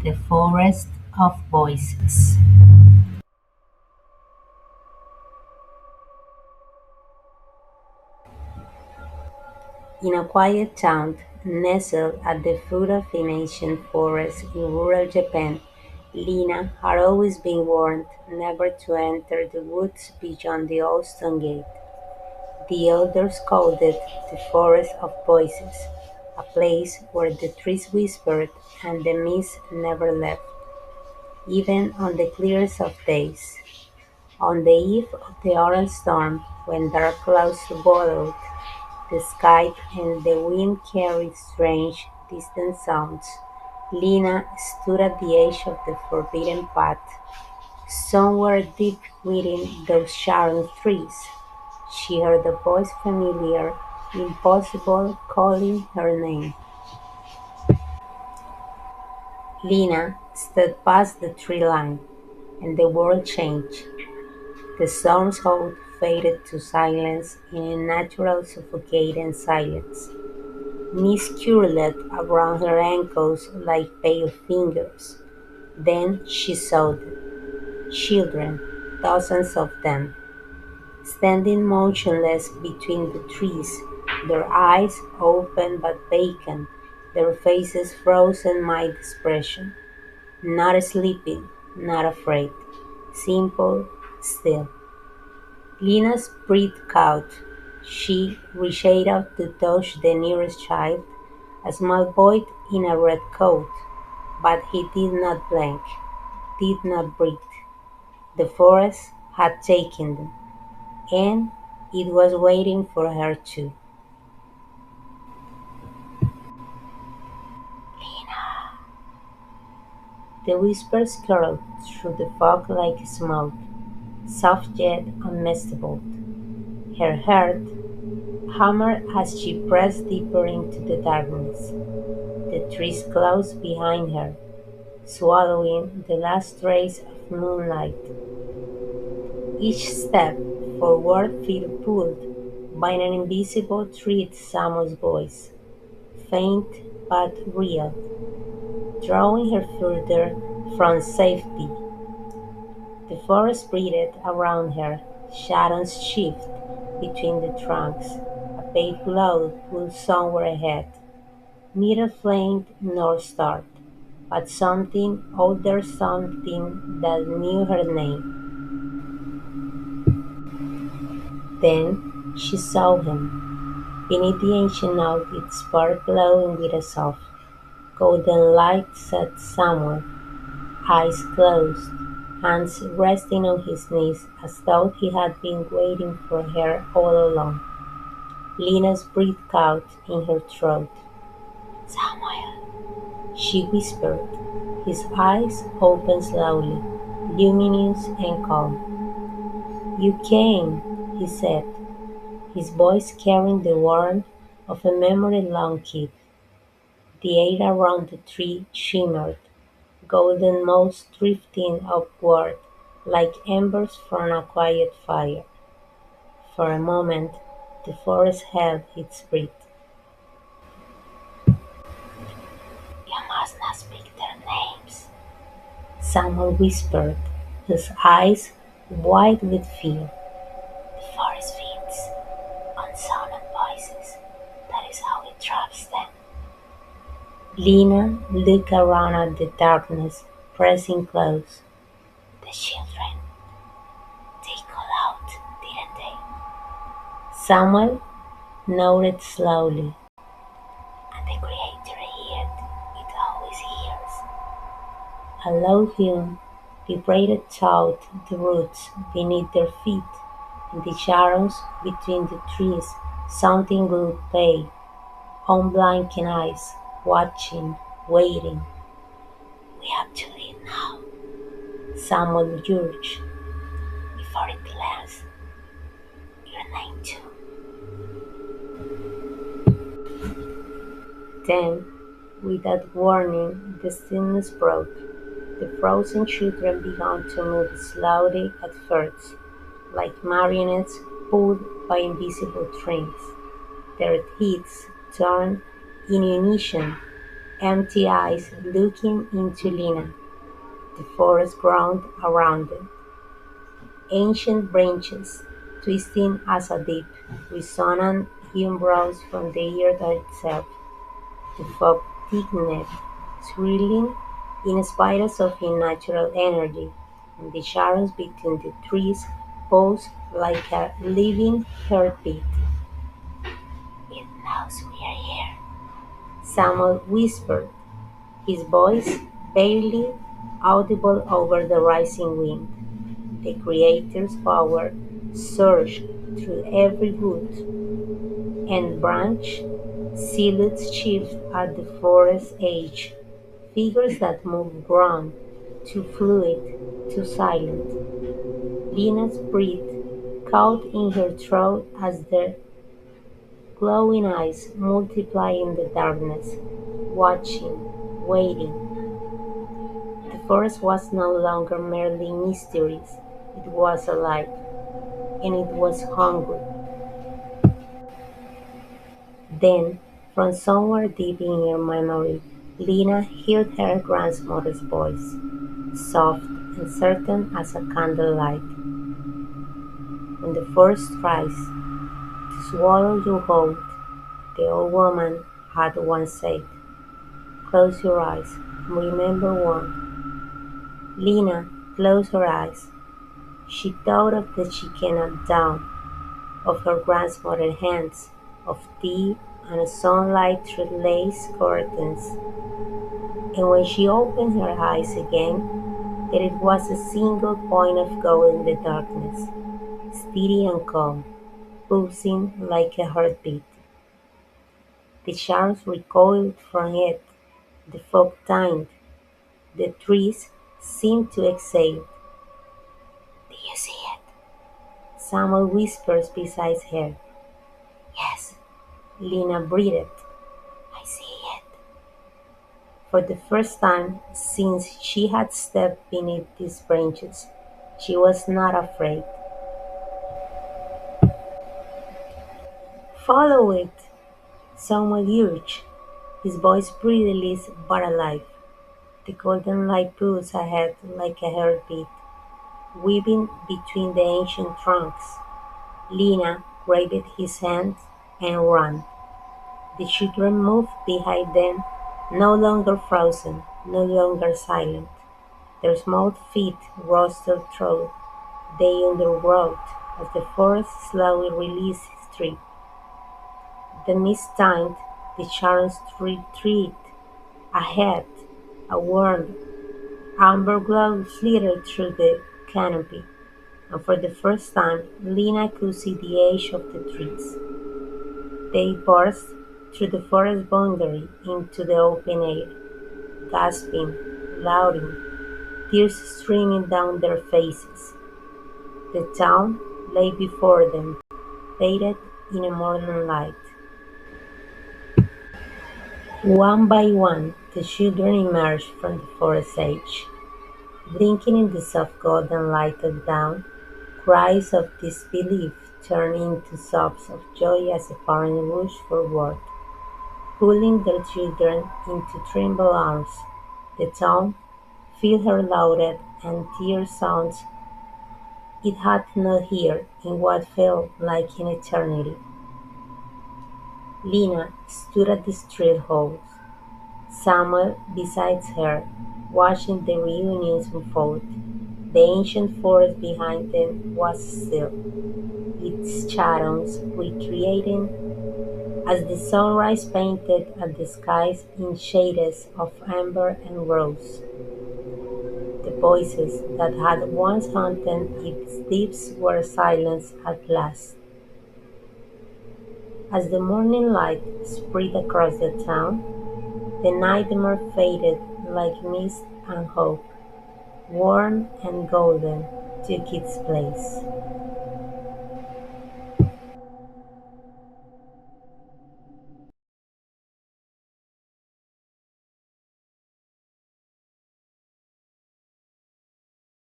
The Forest of Voices. In a quiet town nestled at the foot of an ancient forest in rural Japan, Lina had always been warned never to enter the woods beyond the old stone gate. The elders called it the Forest of Voices, a place where the trees whispered and the mist never left, even on the clearest of days. On the eve of the autumn storm, when dark clouds swallowed the sky and the wind carried strange, distant sounds, Lena stood at the edge of the forbidden path. Somewhere deep within those shadowy trees, she heard a voice familiar, impossible, calling her name. Lena stood past the tree line, and the world changed. The storm's hold faded to silence in a natural suffocating silence. Mist curled around her ankles like pale fingers. Then she saw them, children, dozens of them, standing motionless between the trees, their eyes open but vacant, their faces frozen by expression. Not sleeping, not afraid, simple, still. Lina's breath caught. She reached out to touch the nearest child, a small boy in a red coat, but he did not blink, did not breathe. The forest had taken them, and it was waiting for her too. The whispers curled through the fog like smoke, soft yet unmistakable. Her heart hammered as she pressed deeper into the darkness. The trees closed behind her, swallowing the last trace of moonlight. Each step forward felt pulled by an invisible thread Samuel's voice, faint but real, drawing her further from safety. The forest breathed around her, shadows shifted between the trunks, a pale glow pulled somewhere ahead, neither flamed nor starred, but something older, something that knew her name. Then she saw him, beneath the ancient oak, its bark glowing with a soft, golden light sat Samuel, eyes closed, hands resting on his knees as though he had been waiting for her all along. Lina's breath caught in her throat. "Samuel," she whispered, his eyes opened slowly, luminous and calm. "You came," he said, his voice carrying the warmth of a memory long kept. The air around the tree shimmered, golden moss drifting upward like embers from a quiet fire. For a moment the forest held its breath. "You must not speak their names," Samuel whispered, his eyes wide with fear. "The forest feeds on sound and voices. That is how it traps them." Lena looked around at the darkness, pressing close. "The children, they call out, didn't they?" Samuel nodded slowly. "And the Creator heard, it always hears." A low hum vibrated through the roots beneath their feet. In the shadows between the trees something grew pale, unblinking eyes, watching, waiting. "We have to leave now," Samuel urged, "before it lands your name too." Then, without warning, the stillness broke. The frozen children began to move slowly at first, like marionettes pulled by invisible strings. Their heads turned in unison, empty eyes looking into Lena. The forest groaned around them, ancient branches twisting as a deep, resonant hum rose from the earth itself. The fog thickened, swirling in spite of unnatural energy, and the shadows between the trees pulsed like a living heartbeat. "It knows we are here," Samuel whispered, his voice barely audible over the rising wind. The Creator's power surged through every root and branch, silhouettes shift at the forest's edge, figures that move ground, too fluid, too silent. Lena's breath caught in her throat as their glowing eyes multiplied in the darkness, watching, waiting. The forest was no longer merely mysterious, it was alive, and it was hungry. Then, from somewhere deep in her memory, Lena heard her grandmother's voice, soft and certain as a candlelight. "When the forest tries to swallow you whole," the old woman had once said, "close your eyes and remember one." Lena closed her eyes. She thought of the chicken at dawn, of her grandmother's hands, of tea and sunlight through lace curtains. And when she opened her eyes again, there was a single point of gold in the darkness, steady and calm, pulsing like a heartbeat. The shadows recoiled from it, the fog thinned, the trees seemed to exhale. "Do you see it?" Samuel whispers beside her. "Yes," Lena breathed. "I see it." For the first time since she had stepped beneath these branches, she was not afraid. "Follow it," someone urged, his voice breathless but alive. The golden light pulsed ahead like a heartbeat, weaving between the ancient trunks. Lena grabbed his hand and ran. The children moved behind them, no longer frozen, no longer silent. Their small feet rustled through the undergrowth as the forest slowly released its grip. The mist thinned, the shadows retreated. Ahead, a warm, amber glow flitted through the canopy, and for the first time Lena could see the edge of the trees. They burst through the forest boundary into the open air, gasping, louding, tears streaming down their faces. The town lay before them, bathed in a morning light. One by one, the children emerged from the forest edge, blinking in the soft golden light of dawn. Cries of disbelief turned into sobs of joy as the parents rushed forward, pulling their children into trembling arms. The town filled her louded and tear sounds it had not heard in what felt like an eternity. Lena stood at the street house, Samuel beside her, watching the reunion unfold. The ancient forest behind them was still, its shadows recreating as the sunrise painted at the skies in shades of amber and rose. The voices that had once haunted its deeps were silenced at last. As the morning light spread across the town, the nightmare faded like mist and hope, warm and golden, took its place.